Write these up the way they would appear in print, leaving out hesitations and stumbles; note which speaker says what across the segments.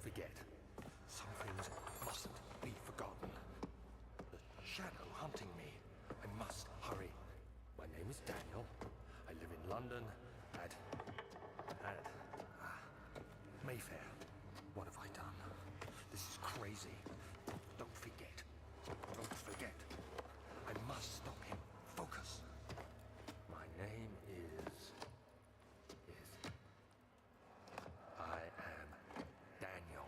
Speaker 1: forget. Some things mustn't be forgotten. The shadow hunting me. I must hurry. My name is Daniel. I live in London at Mayfair. What have I done? This is crazy. Don't forget. Don't forget. I must stop him. Focus. My name is I am Daniel.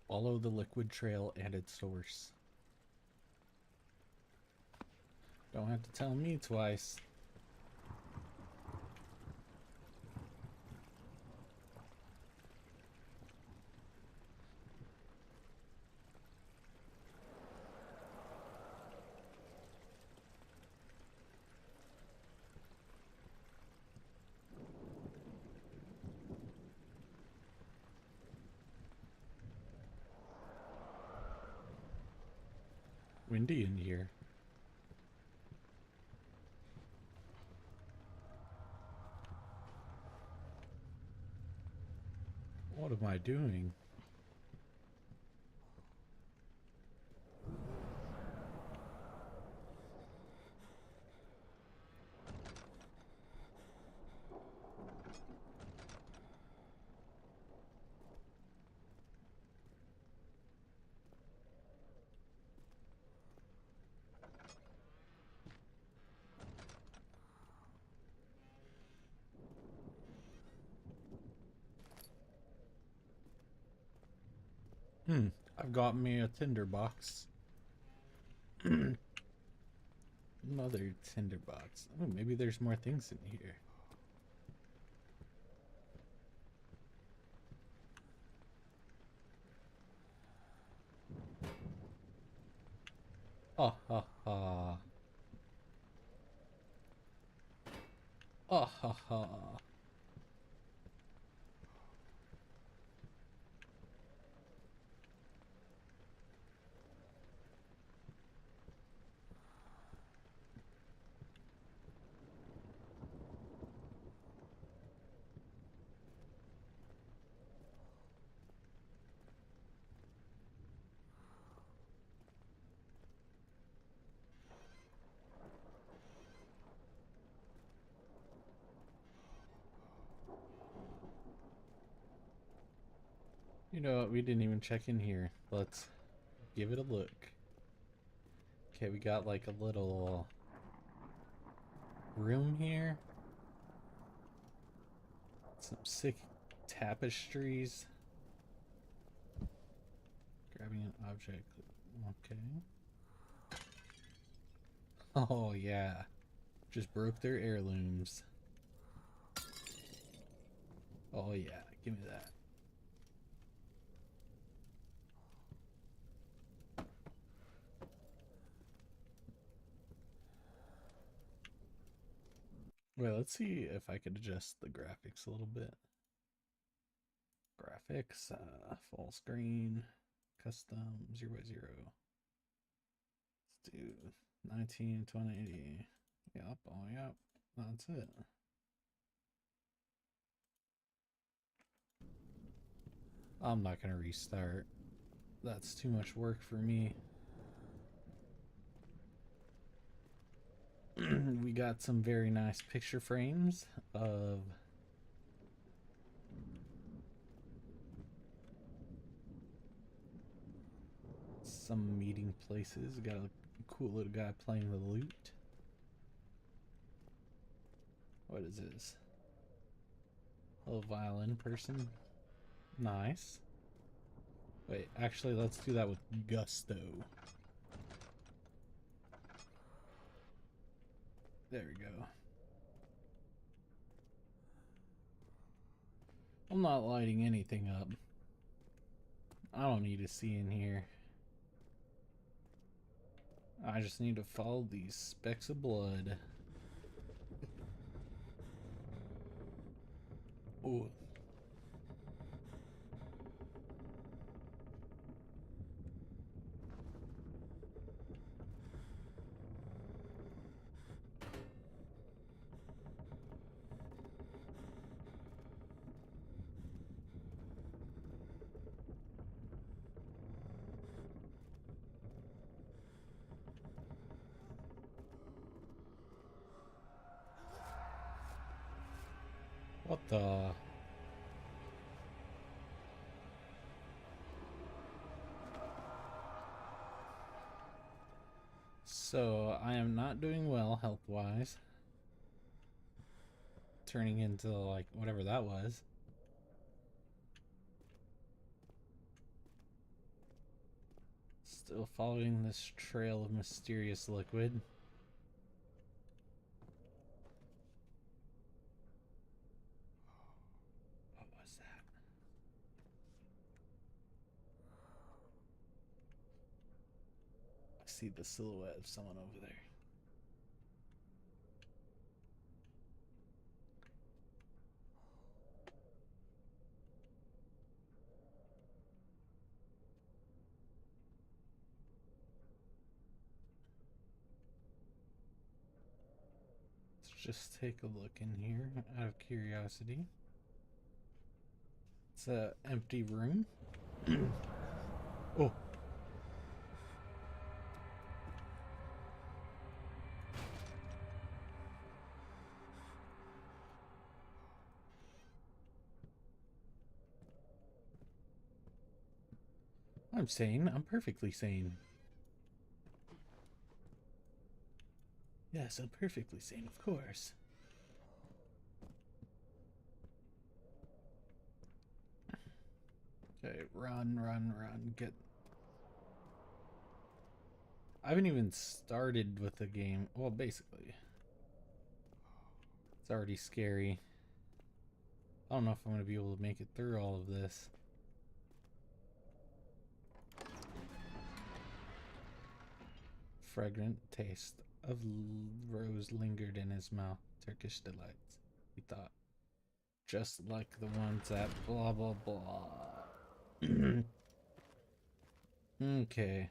Speaker 2: Follow the liquid trail and its source. Don't have to tell me twice. Windy in here. What am I doing? I've got me a tinderbox. Another tinderbox. Oh, maybe there's more things in here. Ah ha ha. Ah ha ha. You know what? We didn't even check in here. Let's give it a look. Okay, we got like a little room here. Some sick tapestries. grabbing an object. Okay. Oh yeah. Just broke their heirlooms. Oh yeah, give me that. Wait, let's see if I could adjust the graphics a little bit. Graphics, full screen, custom, 0x0. Let's do 19, 2080. Yep, oh yep, that's it. I'm not gonna restart. That's too much work for me. We got some very nice picture frames of some meeting places. Got a cool little guy playing the lute. What is this? A little violin person. Nice. Wait, actually, let's do that with gusto. There we go. I'm not lighting anything up. I don't need to see in here. I just need to follow these specks of blood. Oh. What the? So, I am not doing well health-wise. Turning into, like, whatever that was. Still following this trail of mysterious liquid. What was that? I see the silhouette of someone over there. Let's just take a look in here out of curiosity. It's an empty room. Oh. I'm sane. I'm perfectly sane. Yes, I'm perfectly sane, of course. Okay, run, run, run. Get. I haven't even started with the game. Well, basically. It's already scary. I don't know if I'm going to be able to make it through all of this. Fragrant taste of rose lingered in his mouth. Turkish delights, he thought. Just like the ones at blah blah blah. Okay.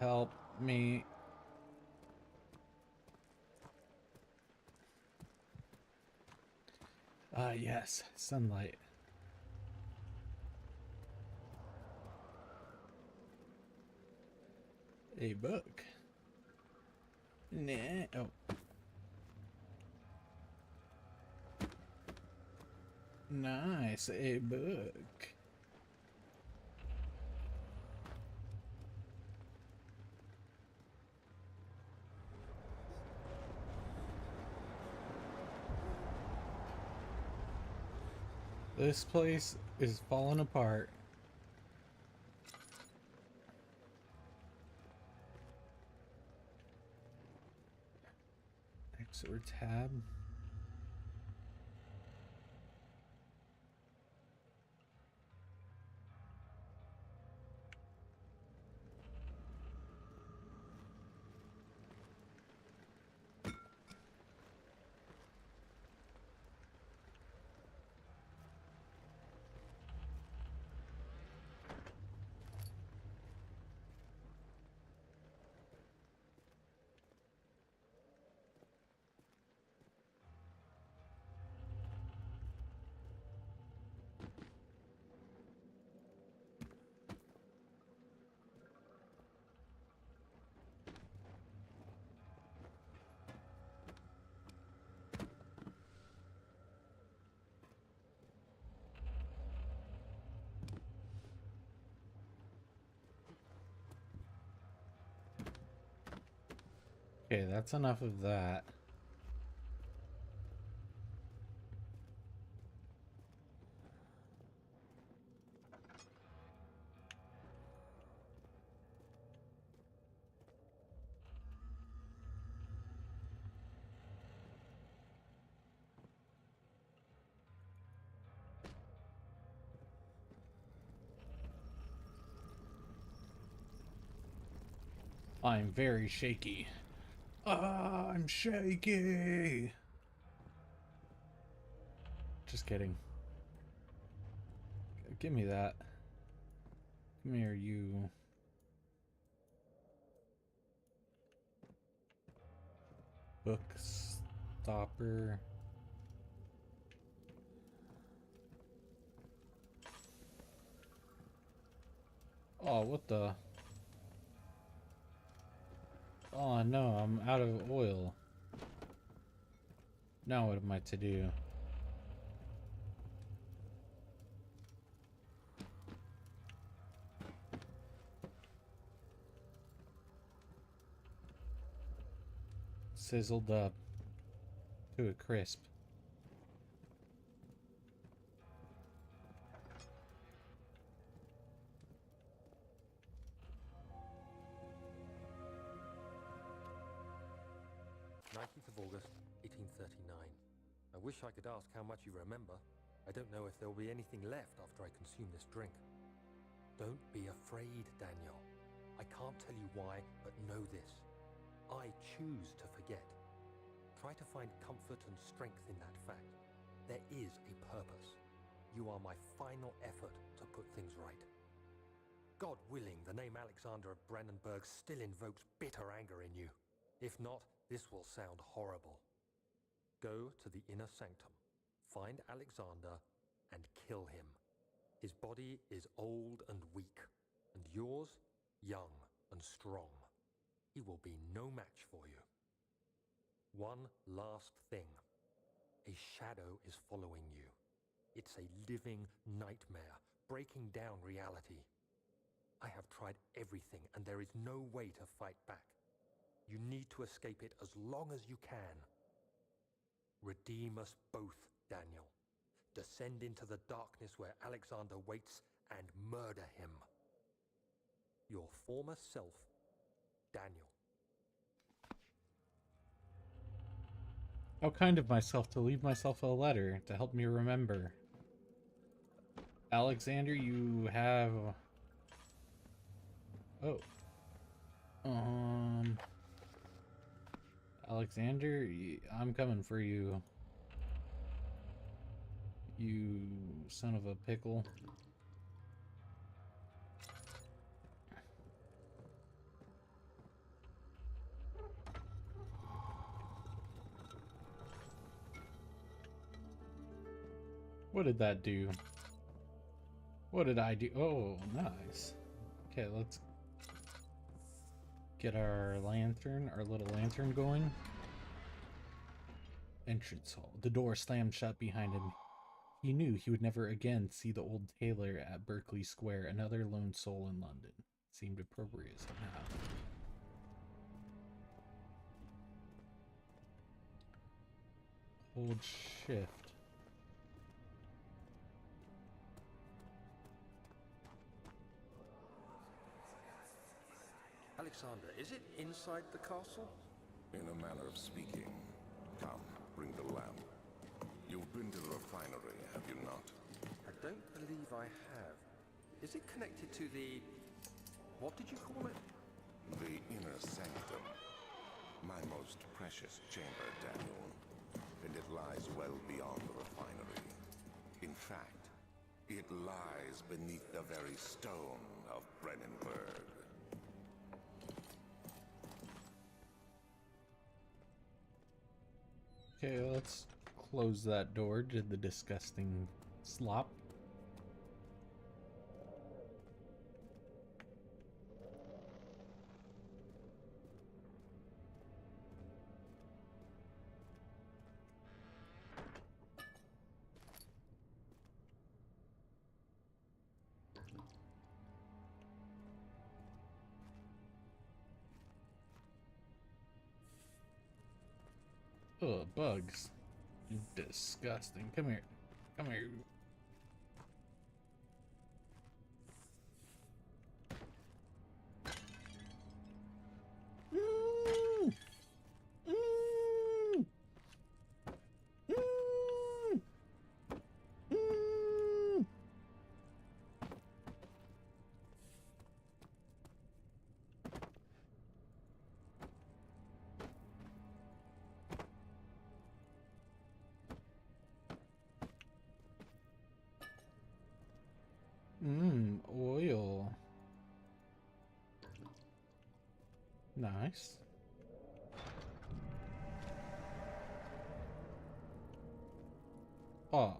Speaker 2: Help me. Ah, yes, sunlight. A book. Nah. Oh. Nice. A book. This place is falling apart. Exit or tab. Okay, that's enough of that. I'm very shaky. Ah, I'm shaky. Just kidding. Give me that. Come here, you. Book stopper. Oh, what the? Oh no, I'm out of oil. Now what am I to do? Sizzled up to a crisp.
Speaker 1: August, 1839. I wish I could ask how much you remember. I don't know if there will be anything left after I consume this drink. Don't be afraid, Daniel. I can't tell you why, but know this. I choose to forget. Try to find comfort and strength in that fact. There is a purpose. You are my final effort to put things right. God willing, the name Alexander of Brandenburg still invokes bitter anger in you. If not, this will sound horrible. Go to the inner sanctum, find Alexander, and kill him. His body is old and weak, and yours, young and strong. He will be no match for you. One last thing. A shadow is following you. It's a living nightmare, breaking down reality. I have tried everything, and there is no way to fight back. You need to escape it as long as you can. Redeem us both, Daniel. Descend into the darkness where Alexander waits and murder him. Your former self, Daniel.
Speaker 2: How kind of myself to leave myself a letter to help me remember. Alexander, you have... Oh. Alexander, I'm coming for you. You son of a pickle. What did that do? What did I do? Oh, nice. Okay, let's get our lantern, our little lantern going. Entrance hall. The door slammed shut behind him. He knew he would never again see the old tailor at Berkeley Square, another lone soul in London. Seemed appropriate somehow. Hold shift.
Speaker 1: Alexander, is it inside the castle?
Speaker 3: In a manner of speaking. Come, bring the lamp. You've been to the refinery, have you not?
Speaker 1: I don't believe I have. Is it connected to the... what did you call it?
Speaker 3: The inner sanctum. My most precious chamber, Daniel. And it lies well beyond the refinery. In fact, it lies beneath the very stone of Brennenburg.
Speaker 2: Okay, let's close that door to the disgusting slop. Oh, bugs. You disgusting. Come here. Come here. Mm. Mm. Mm. Mm. Oil. Nice. Ah,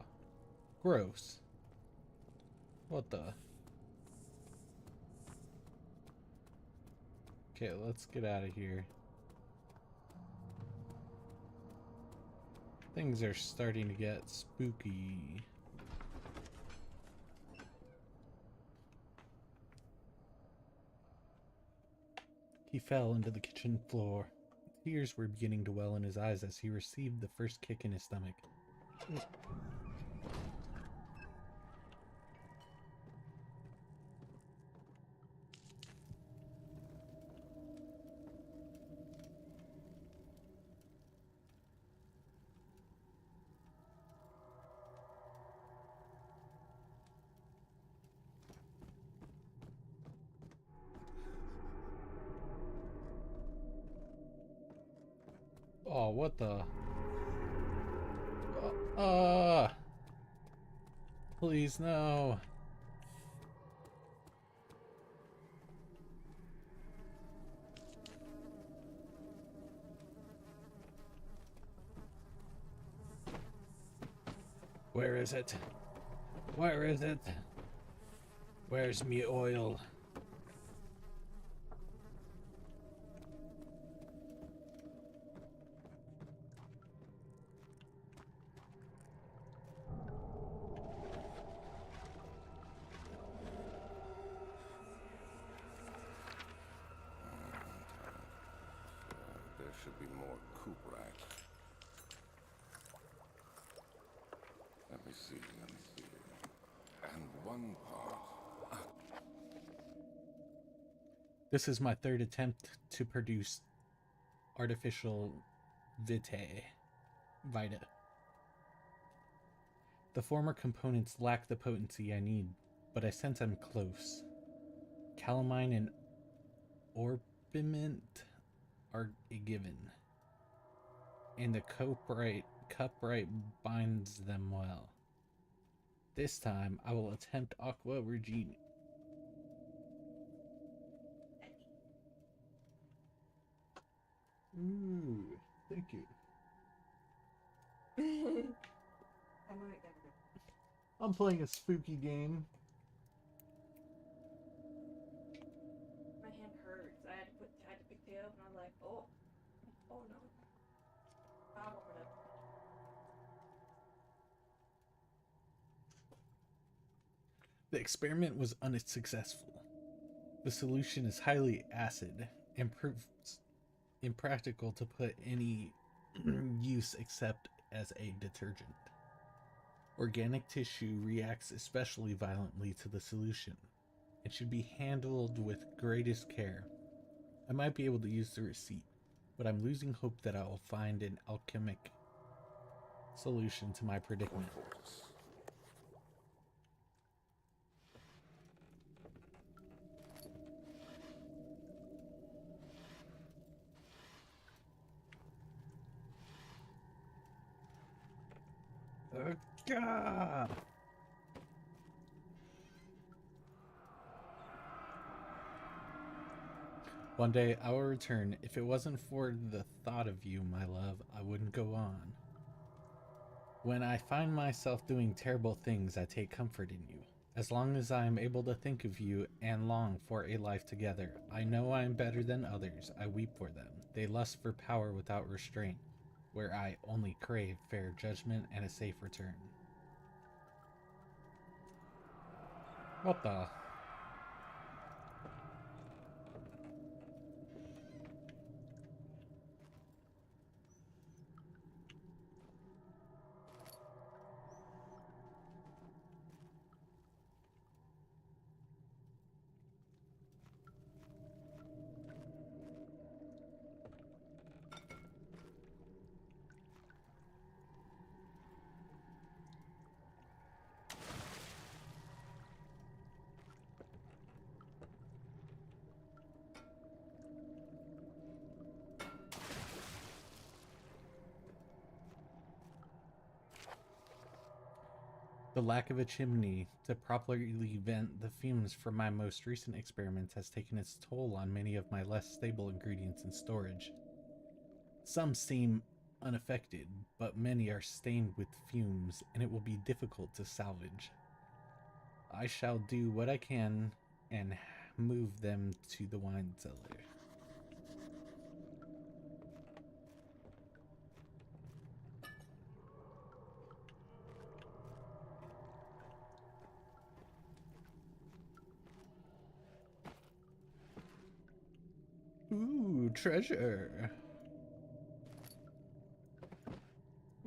Speaker 2: gross. What the? Okay, let's get out of here. Things are starting to get spooky. He fell into the kitchen floor. Tears were beginning to well in his eyes as he received the first kick in his stomach. Oh, what the? Please, no. Where is it? Where is it? Where's me oil?
Speaker 3: There should be more coop racks. Let me see. And one part.
Speaker 2: This is my third attempt to produce artificial Vita. The former components lack the potency I need, but I sense I'm close. Calamine and orbiment are a given, and the cupright binds them well. This time, I will attempt Aqua Regina. Ooh, thank you. I'm playing a spooky game.
Speaker 4: My hand hurts. I had to pick like, oh, oh no. I'm over it.
Speaker 2: The experiment was unsuccessful. The solution is highly acid and proves impractical to put any use except as a detergent. Organic tissue reacts especially violently to the solution. It should be handled with greatest care. I might be able to use the receipt, but I'm losing hope that I will find an alchemic solution to my predicament. God. One day I will return. If it wasn't for the thought of you, my love, I wouldn't go on. When I find myself doing terrible things, I take comfort in you. As long as I am able to think of you and long for a life together, I know I am better than others. I weep for them. They lust for power without restraint, where I only crave fair judgment and a safe return. What the? The lack of a chimney to properly vent the fumes from my most recent experiments has taken its toll on many of my less stable ingredients in storage. Some seem unaffected, but many are stained with fumes, and it will be difficult to salvage. I shall do what I can and move them to the wine cellar. Ooh, treasure.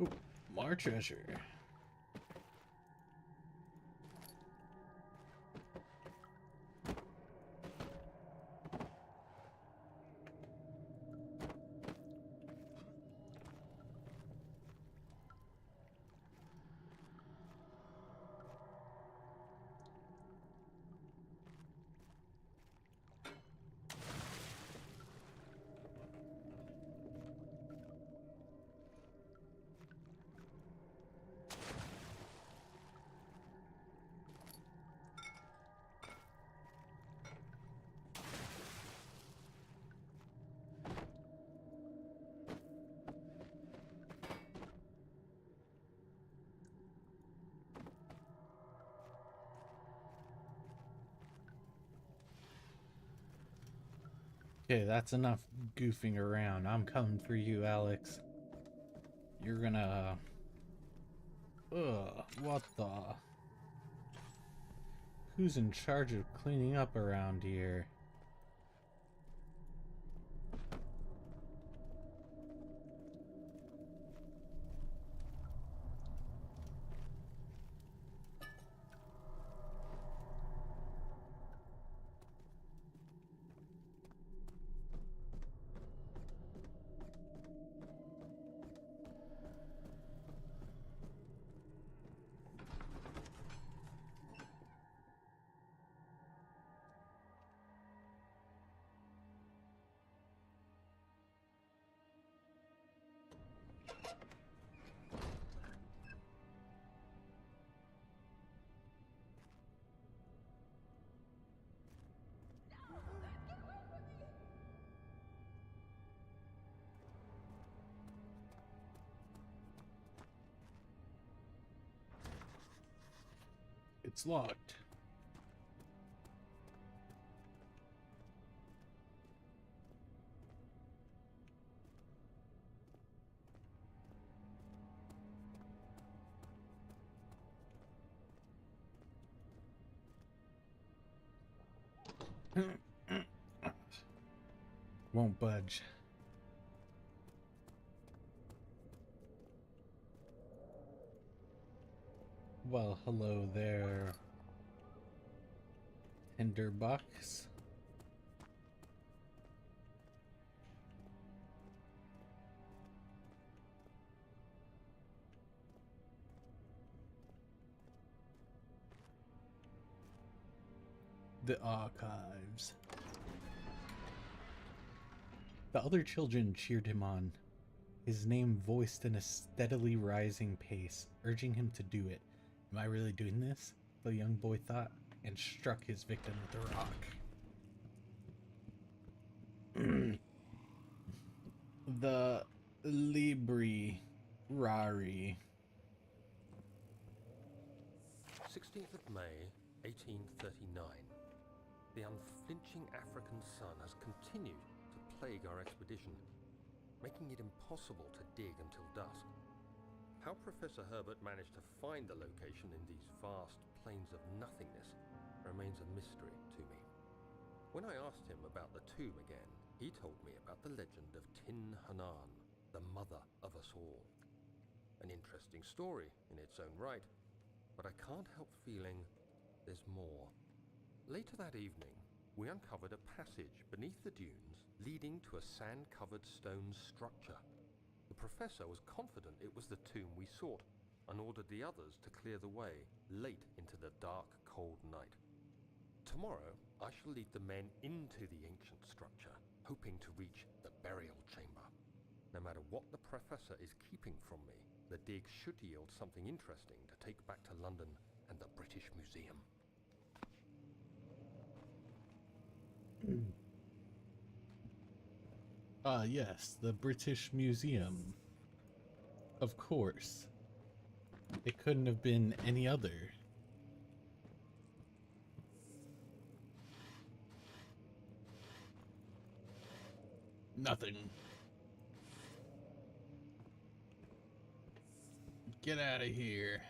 Speaker 2: Ooh, more treasure. Okay, that's enough goofing around. I'm coming for you, Alex. You're gonna... Ugh, what the... Who's in charge of cleaning up around here? It's locked. Won't budge. Well, hello there, Tinderbox. The archives. The other children cheered him on, his name voiced in a steadily rising pace, urging him to do it. Am I really doing this? The young boy thought, and struck his victim with a rock. The Libri Rari.
Speaker 1: 16th of May, 1839. The unflinching African sun has continued to plague our expedition, making it impossible to dig until dusk. How Professor Herbert managed to find the location in these vast plains of nothingness remains a mystery to me. When I asked him about the tomb again, he told me about the legend of Tin Hanan, the mother of us all. An interesting story in its own right, but I can't help feeling there's more. Later that evening, we uncovered a passage beneath the dunes leading to a sand-covered stone structure. The professor was confident it was the tomb we sought and ordered the others to clear the way late into the dark, cold night. Tomorrow, I shall lead the men into the ancient structure, hoping to reach the burial chamber. No matter what the professor is keeping from me, the dig should yield something interesting to take back to London and the British Museum.
Speaker 2: Ah, yes, the British Museum. Of course. It couldn't have been any other. Nothing. Get out of here.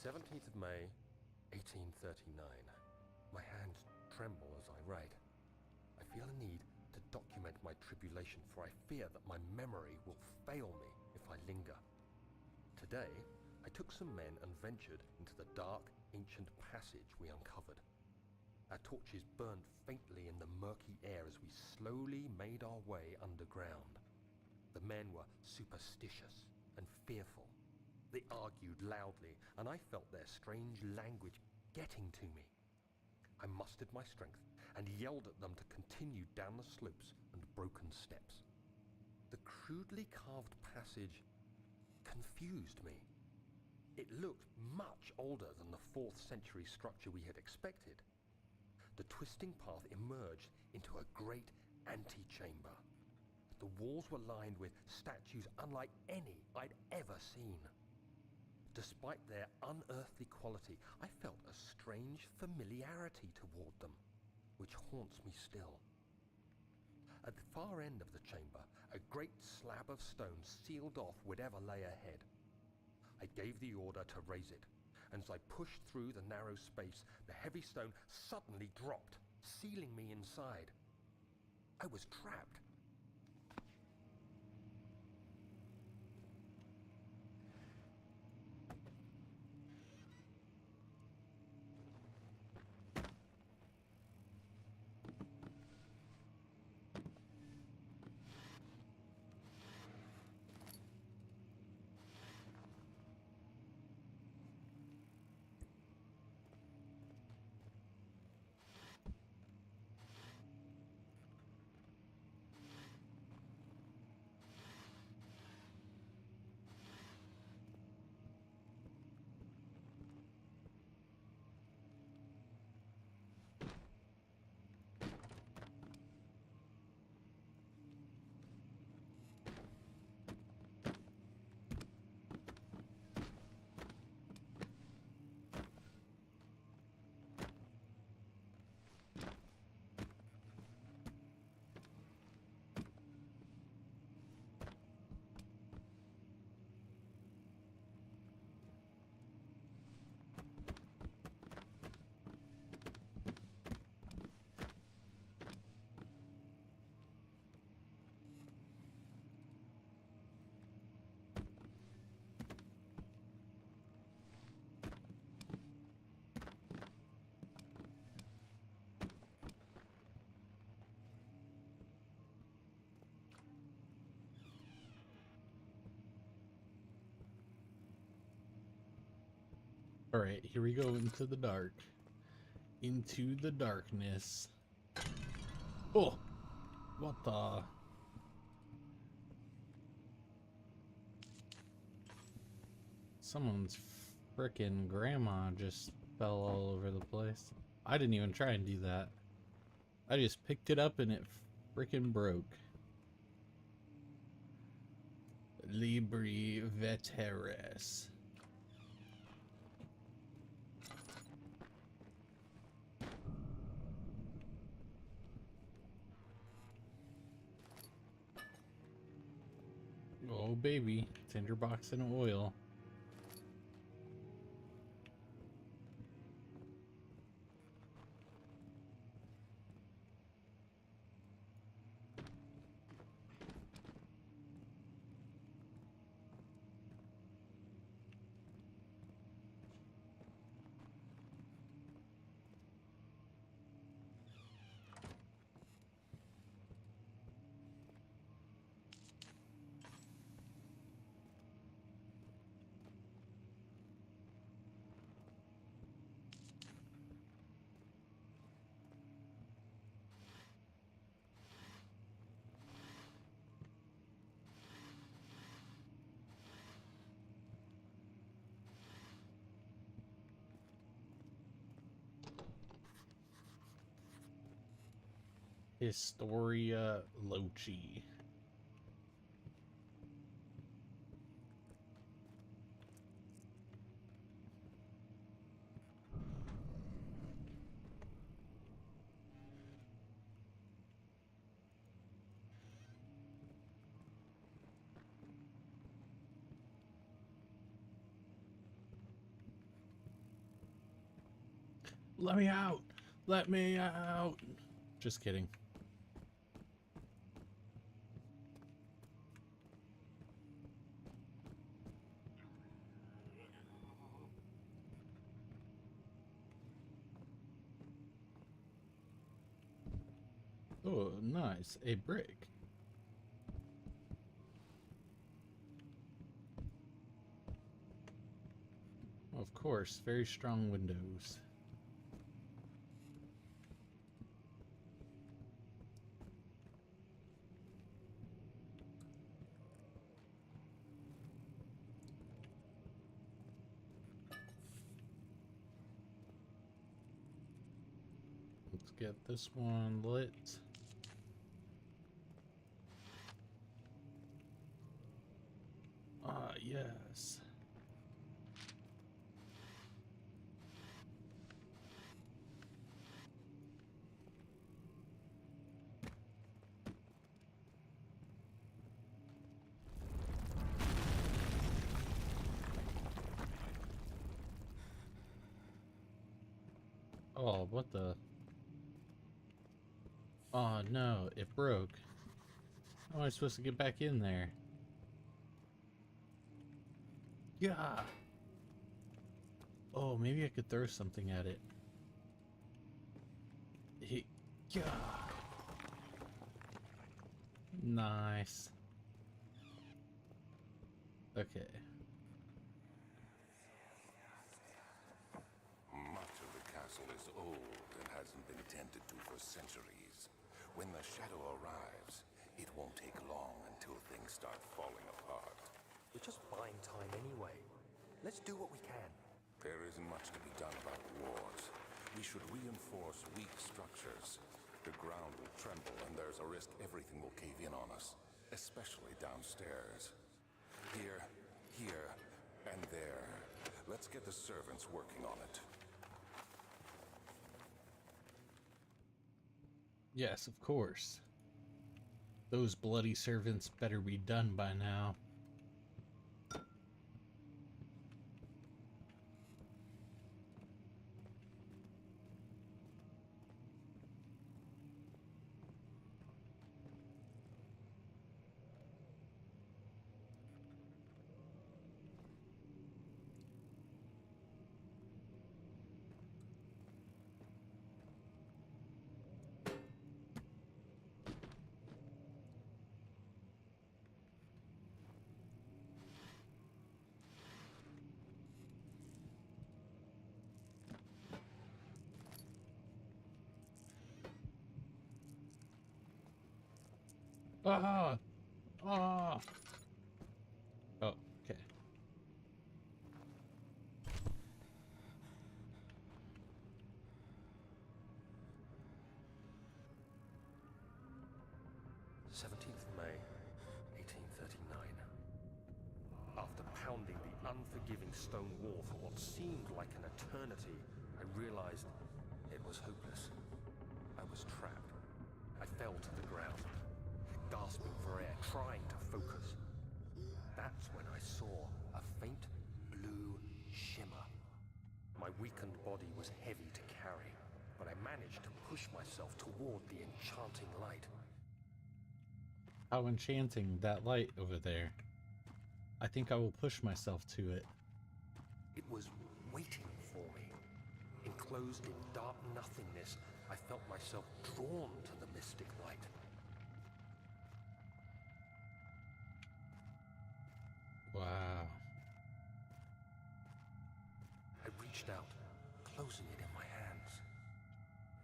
Speaker 1: th of May, 1839. My hands tremble as I write. I feel a need to document my tribulation, for I fear that my memory will fail me if I linger. Today, I took some men and ventured into the dark, ancient passage we uncovered. Our torches burned faintly in the murky air as we slowly made our way underground. The men were superstitious and fearful. They argued loudly, and I felt their strange language getting to me. I mustered my strength and yelled at them to continue down the slopes and broken steps. The crudely carved passage confused me. It looked much older than the 4th century structure we had expected. The twisting path emerged into a great antechamber. The walls were lined with statues unlike any I'd ever seen. Despite their unearthly quality, I felt a strange familiarity toward them, which haunts me still. At the far end of the chamber, a great slab of stone sealed off whatever lay ahead. I gave the order to raise it, and as I pushed through the narrow space, the heavy stone suddenly dropped, sealing me inside. was trapped.
Speaker 2: All right, here we go into the dark. Into the darkness. Oh, what the? Someone's frickin' grandma just fell all over the place. I didn't even try and do that. I just picked it up and it frickin' broke. Libri Veteres. Oh baby, tinderbox and oil. Historia Loci. Let me out! Let me out! Just kidding. Oh, nice. A brick. Of course, very strong windows. Let's get this one lit. Ah, yes. Oh, what the? Oh no, it broke. How am I supposed to get back in there? Yeah. Oh, maybe I could throw something at it. Yeah. Nice. Okay.
Speaker 3: Much of the castle is old and hasn't been tended to for centuries. When the shadow arrives, it won't take long until things start falling apart.
Speaker 1: We're just buying time anyway. Let's do what we can.
Speaker 3: There isn't much to be done about wars. We should reinforce weak structures. The ground will tremble and there's a risk everything will cave in on us, especially downstairs. Here, and there. Let's get the servants working on it.
Speaker 2: Yes, of course. Those bloody servants better be done by now. Ah! Ah! Oh, okay.
Speaker 1: May 1839. After pounding the unforgiving stone wall for what seemed like an eternity, I realized it was hopeless. I was trapped. I fell to the ground, gasping for air, trying to focus. That's when I saw a faint blue shimmer. My weakened body was heavy to carry, but I managed to push myself toward the enchanting light.
Speaker 2: How enchanting, that light over there. I think I will push myself to it.
Speaker 1: It was waiting for me. Enclosed in dark nothingness, I felt myself drawn to the mystic light.
Speaker 2: Wow.
Speaker 1: I reached out, closing it in my hands.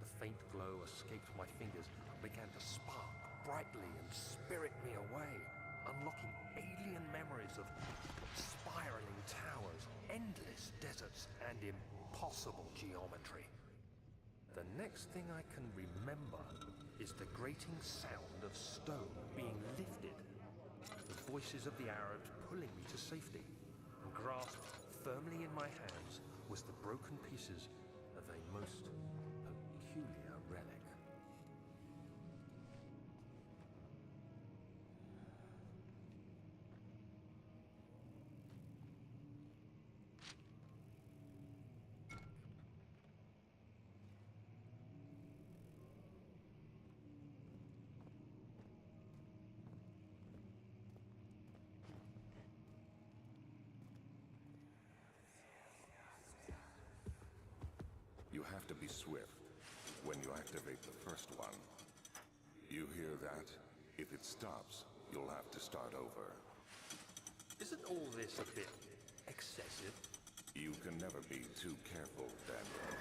Speaker 1: The faint glow escaped my fingers and began to spark brightly and spirit me away, unlocking alien memories of spiraling towers, endless deserts, and impossible geometry. The next thing I can remember is the grating sound of stone being lifted, the voices of the Arabs pulling me to safety, and grasped firmly in my hands was the broken pieces of a most peculiar relic.
Speaker 3: You have to be swift when you activate the first one. You hear that? If it stops, you'll have to start over.
Speaker 1: Isn't all this a bit excessive?
Speaker 3: You can never be too careful, Daniel.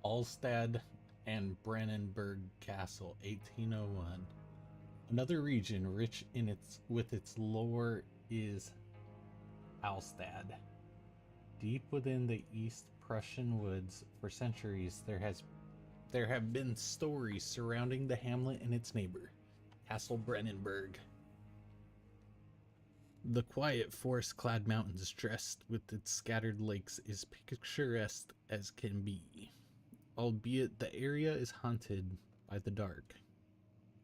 Speaker 2: Alstad and Brennenburg Castle, 1801. Another region rich in its lore is Alstad. Deep within the East Prussian woods, for centuries there have been stories surrounding the hamlet and its neighbor, Castle Brennenburg. The quiet forest-clad mountains dressed with its scattered lakes is picturesque as can be, albeit the area is haunted by the dark.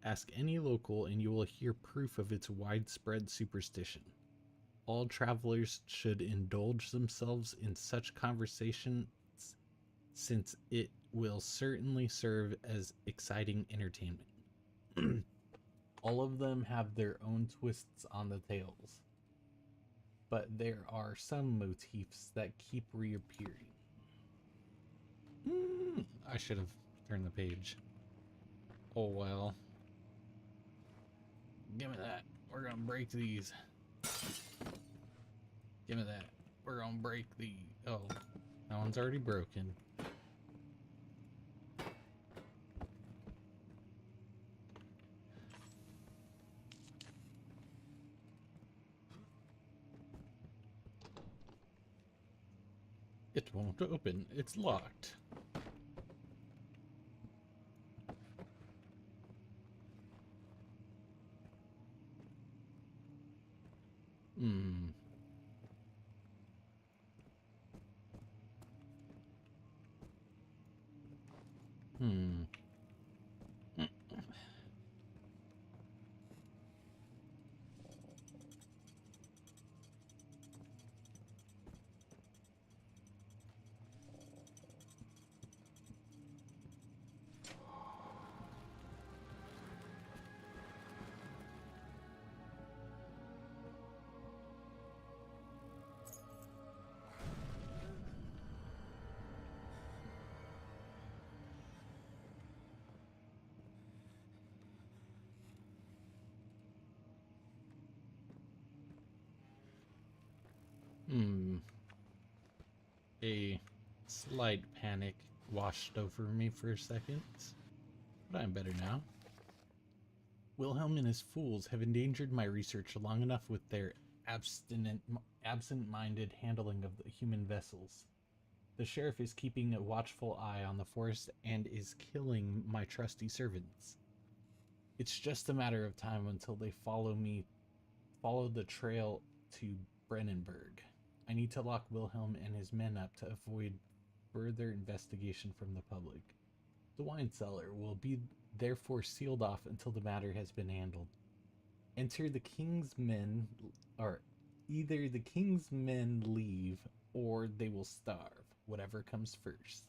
Speaker 2: Ask any local and you will hear proof of its widespread superstition. All travelers should indulge themselves in such conversations since it will certainly serve as exciting entertainment. All of them have their own twists on the tales, but there are some motifs that keep reappearing. I should have turned the page. Oh well. Give me that. We're gonna break these. Give me that. We're gonna break the... Oh, that one's already broken. It won't open. It's locked. Hmm. Hmm. Hmm. A slight panic washed over me for a second, but I'm better now. Wilhelm and his fools have endangered my research long enough with their absent-minded handling of the human vessels. The sheriff is keeping a watchful eye on the forest and is killing my trusty servants. It's just a matter of time until they follow the trail to Brennenburg. I need to lock Wilhelm and his men up to avoid further investigation from the public. The wine cellar will be therefore sealed off until the matter has been handled. Enter the king's men, or either the king's men leave or they will starve, whatever comes first.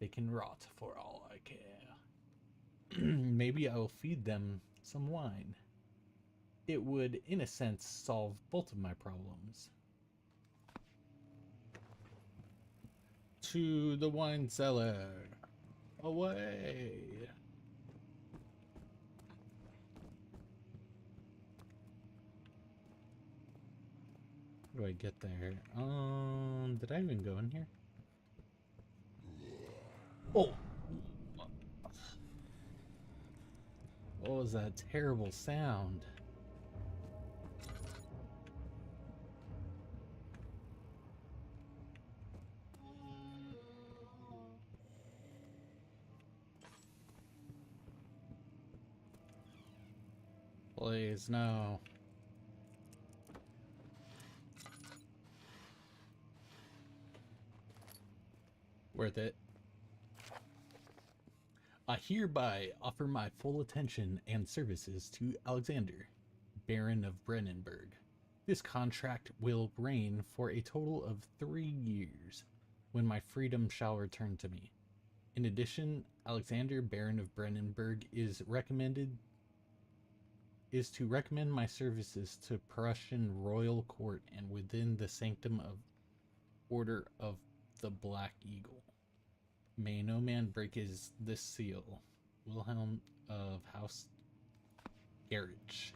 Speaker 2: They can rot for all I care. Maybe I will feed them some wine. It would, in a sense, solve both of my problems. To the wine cellar. Away. How do I get there? Did I even go in here? Oh! What was that terrible sound? Please, no. Worth it. I hereby offer my full attention and services to Alexander, Baron of Brennenburg. This contract will reign for a total of 3 years, when my freedom shall return to me. In addition, Alexander, Baron of Brennenburg, is to recommend my services to Prussian royal court and within the sanctum of Order of the Black Eagle. May no man break this seal. Wilhelm of House Garage.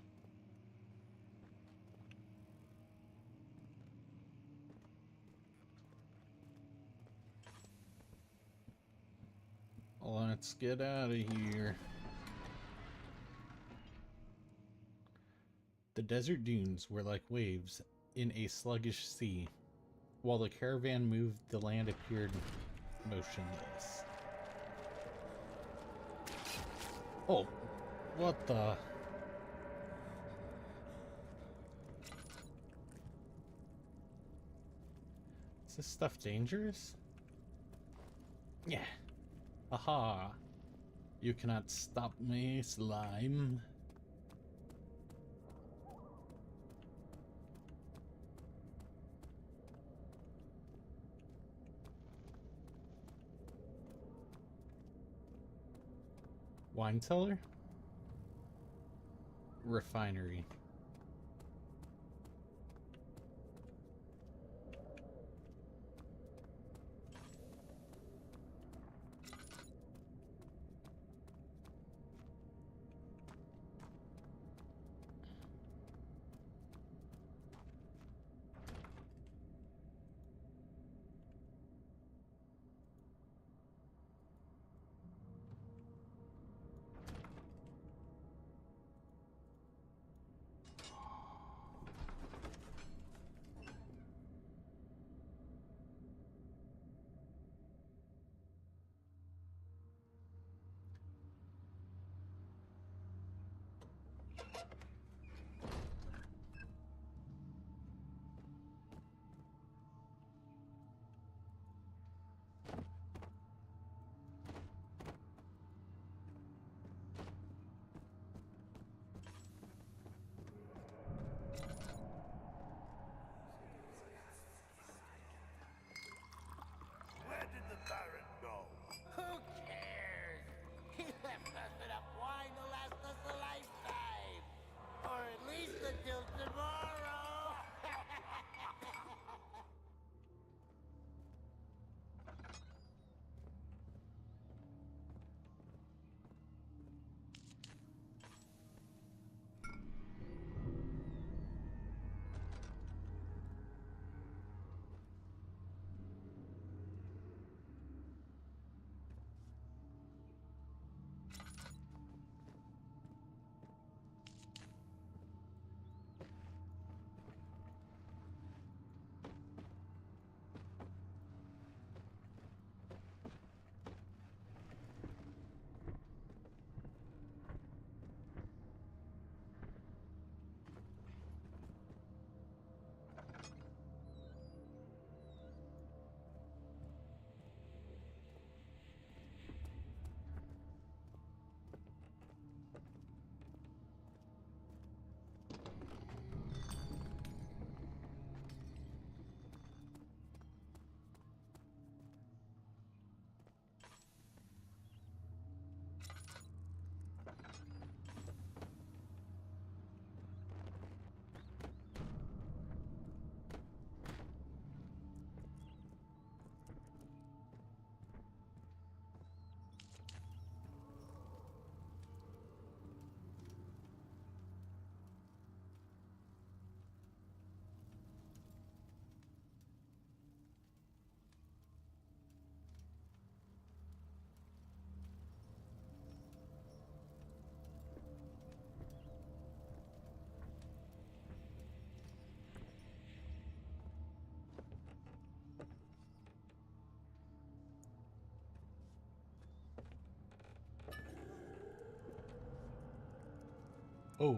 Speaker 2: Let's get out of here. The desert dunes were like waves in a sluggish sea. While the caravan moved, the land appeared motionless. Oh, what the? Is this stuff dangerous? Yeah. Aha. You cannot stop me, slime. Wine cellar? Refinery.
Speaker 5: Where did the Baron go?
Speaker 6: Who cares? He left us enough wine to last us a lifetime. Or at least until tomorrow.
Speaker 2: Oh.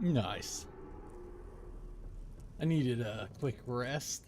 Speaker 2: Nice. I needed a quick rest.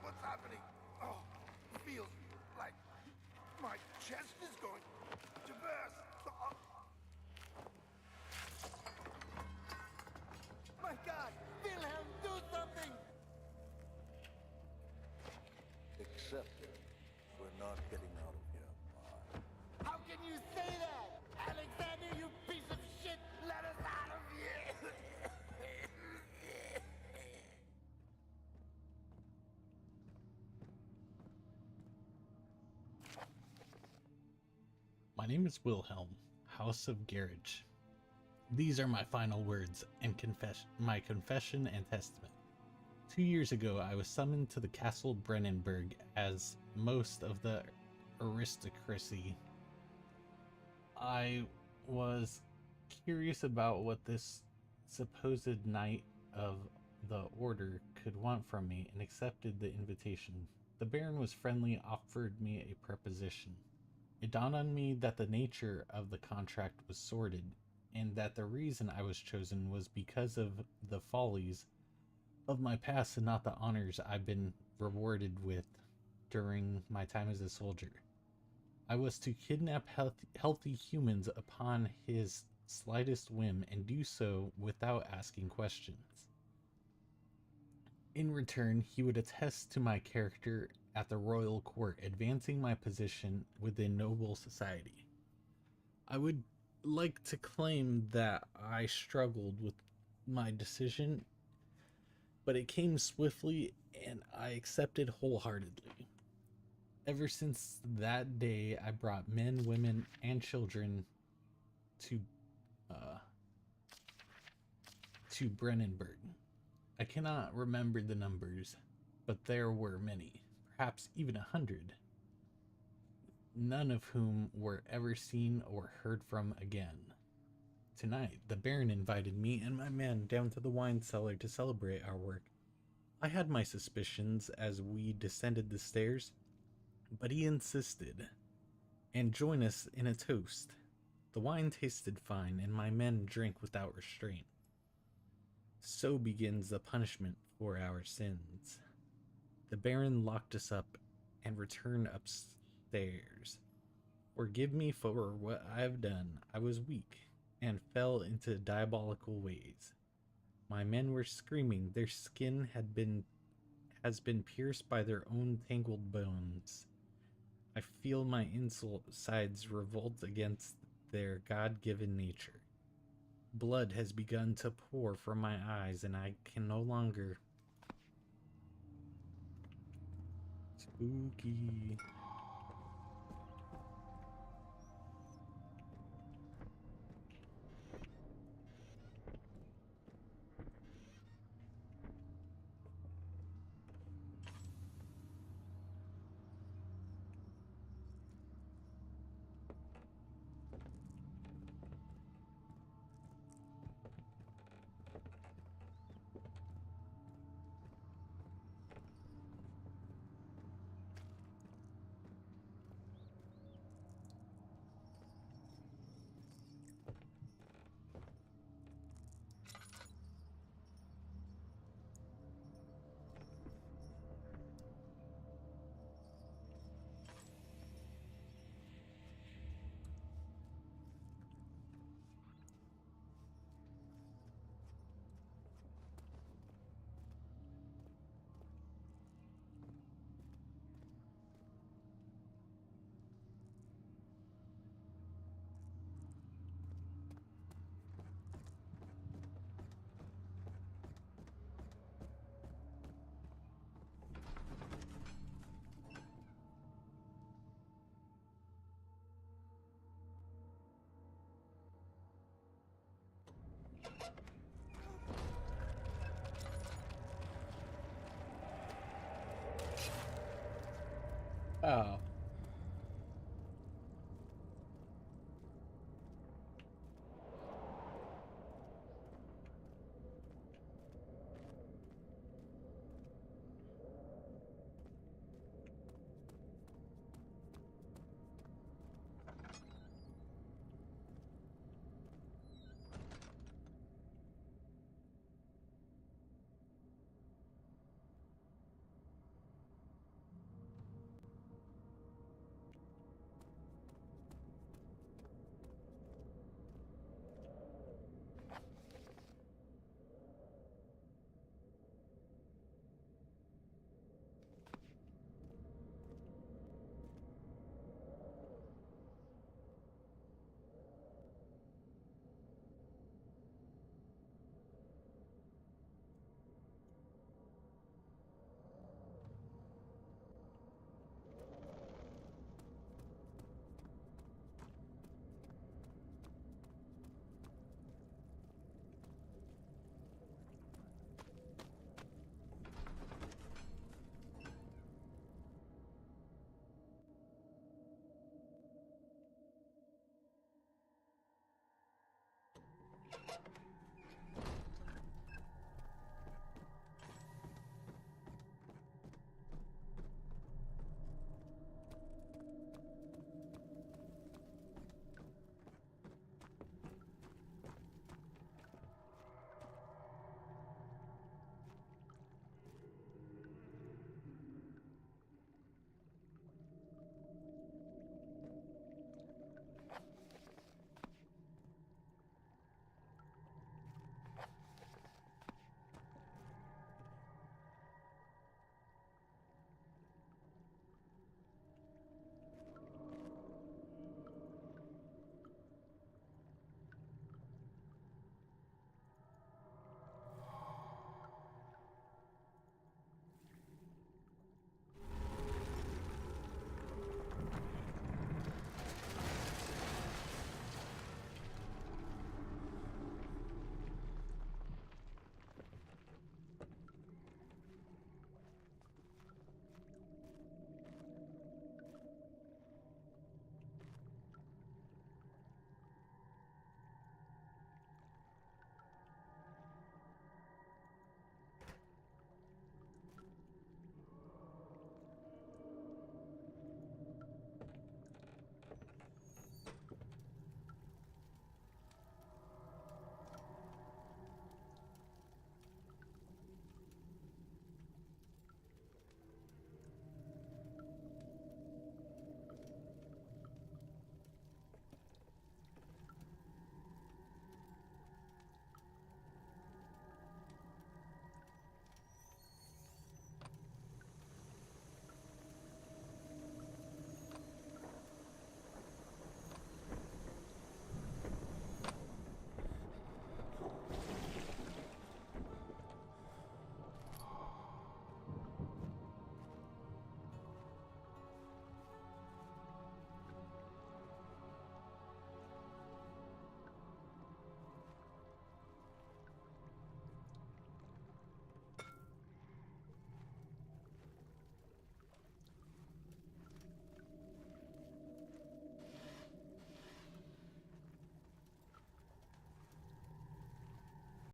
Speaker 5: What's happening? Oh, feels like my chest is going to burst. Oh.
Speaker 6: My God! Wilhelm, do something!
Speaker 5: Accept it. We're not getting out of here alive.
Speaker 6: How can you say that? Alexander, you piece of shit! Let us out of here!
Speaker 2: My name is Wilhelm, House of Garage. These are my final words and my confession and testament. 2 years ago, I was summoned to the Castle Brennenburg as most of the aristocracy. I was curious about what this supposed knight of the order could want from me and accepted the invitation. The Baron was friendly, offered me a proposition. It dawned on me that the nature of the contract was sordid, and that the reason I was chosen was because of the follies of my past and not the honors I've been rewarded with during my time as a soldier. I was to kidnap healthy humans upon his slightest whim and do so without asking questions. In return, he would attest to my character at the royal court, advancing my position within noble society. I would like to claim that I struggled with my decision, but it came swiftly and I accepted wholeheartedly. Ever since that day, I brought men, women, and children to Brennenburg. I cannot remember the numbers, but there were many, perhaps even 100, none of whom were ever seen or heard from again. Tonight, the Baron invited me and my men down to the wine cellar to celebrate our work. I had my suspicions as we descended the stairs, but he insisted and joined us in a toast. The wine tasted fine, and my men drank without restraint. So begins the punishment for our sins. The Baron locked us up and returned upstairs. Forgive me for what I have done. I was weak and fell into diabolical ways. My men were screaming. Their skin has been pierced by their own tangled bones. I feel my insides revolt against their God-given nature. Blood has begun to pour from my eyes, and I can no longer... Spooky. Oh.